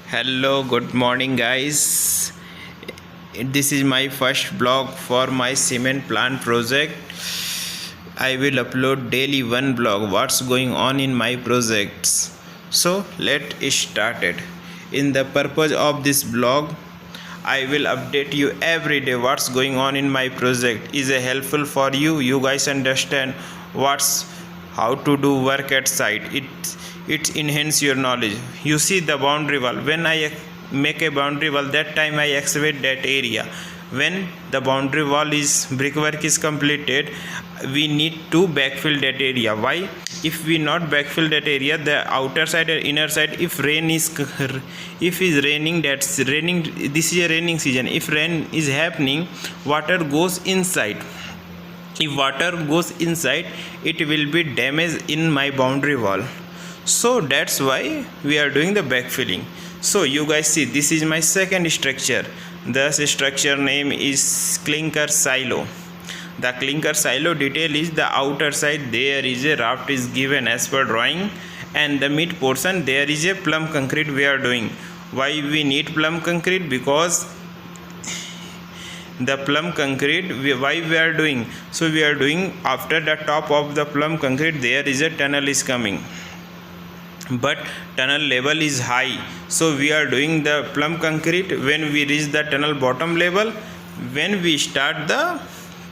Hello, good morning, guys. This is my first blog for my cement plant project. I will upload daily one blog what's going on in my projects. So let's start it. In the purpose of this blog, I will update you every day what's going on in my project. Is it helpful for you? You guys understand how to do work at site. It enhance your knowledge. You see the boundary wall. When I make a boundary wall, that time I excavate that area. When the boundary wall is brickwork is completed, we need to backfill that area. Why? If we not backfill that area, the outer side or inner side, if is raining, that's raining. This is a raining season. If rain is happening, water goes inside. If water goes inside, it will be damaged in my boundary wall. So that's why we are doing the backfilling. So you guys see, this is my second structure. The structure name is clinker silo. The clinker silo detail is the outer side there is a raft is given as per drawing, and the mid portion there is a plumb concrete we are doing. Why we need plumb concrete? Because the plumb concrete, why we are doing? So we are doing after the top of the plumb concrete there is a tunnel is coming, but tunnel level is high, so we are doing the plumb concrete. When we reach the tunnel bottom level, when we start the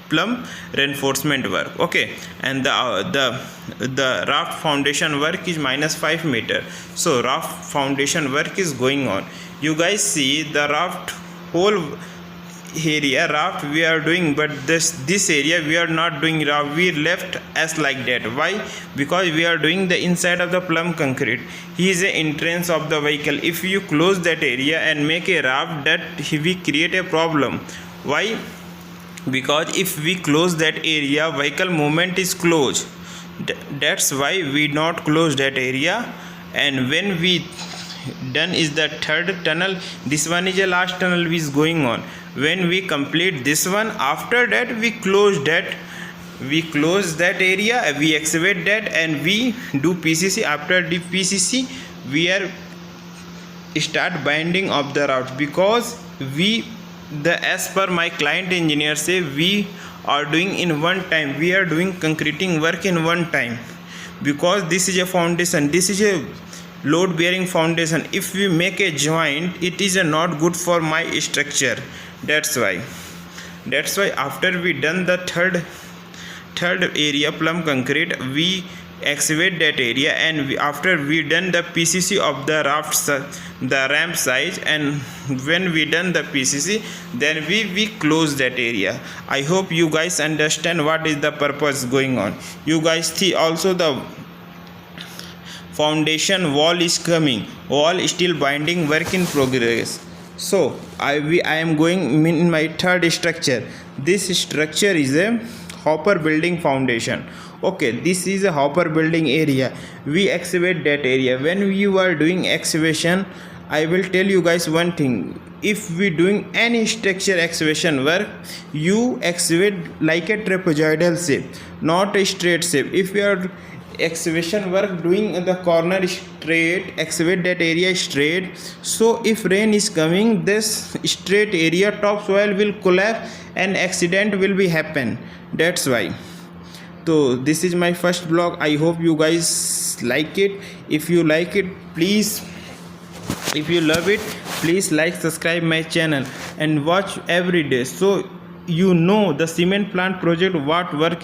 plumb reinforcement work, okay, and the raft foundation work is -5 meter. So raft foundation work is going on. You guys see the raft whole area raft we are doing, but this area we are not doing raft. We left as like that. Why? Because we are doing the inside of the plumb concrete. He is the entrance of the vehicle. If you close that area and make a raft, that we create a problem. Why? Because if we close that area, vehicle movement is closed. That's why we not close that area. And when we done is the third tunnel, this one is the last tunnel is going on. When we complete this one, after that we close that area, we excavate that, and we do PCC. After the PCC, we are start binding of the route, because as per my client engineer say, we are doing in one time. We are doing concreting work in one time, because this is a foundation, this is a load bearing foundation. If we make a joint, it is not good for my structure. That's why after we done the third area plumb concrete, we excavate that area, and after we done the PCC of the raft, the ramp size, and when we done the PCC, then we close that area. I hope you guys understand what is the purpose going on. You guys see also the foundation wall is coming, wall still binding, work in progress. So I am going in my third structure. This structure is a hopper building foundation. Okay, this is a hopper building area. We excavate that area. When you are doing excavation, I will tell you guys one thing. If we doing any structure excavation work, you excavate like a trapezoidal shape, not a straight shape. If you are excavation work doing the corner straight, excavate that area straight. So if rain is coming, this straight area topsoil will collapse and accident will be happen. That's why. So this is my first blog. I hope you guys like it. If you like it, please, if you love it, please like, subscribe my channel, and watch every day, so you know the cement plant project what work is.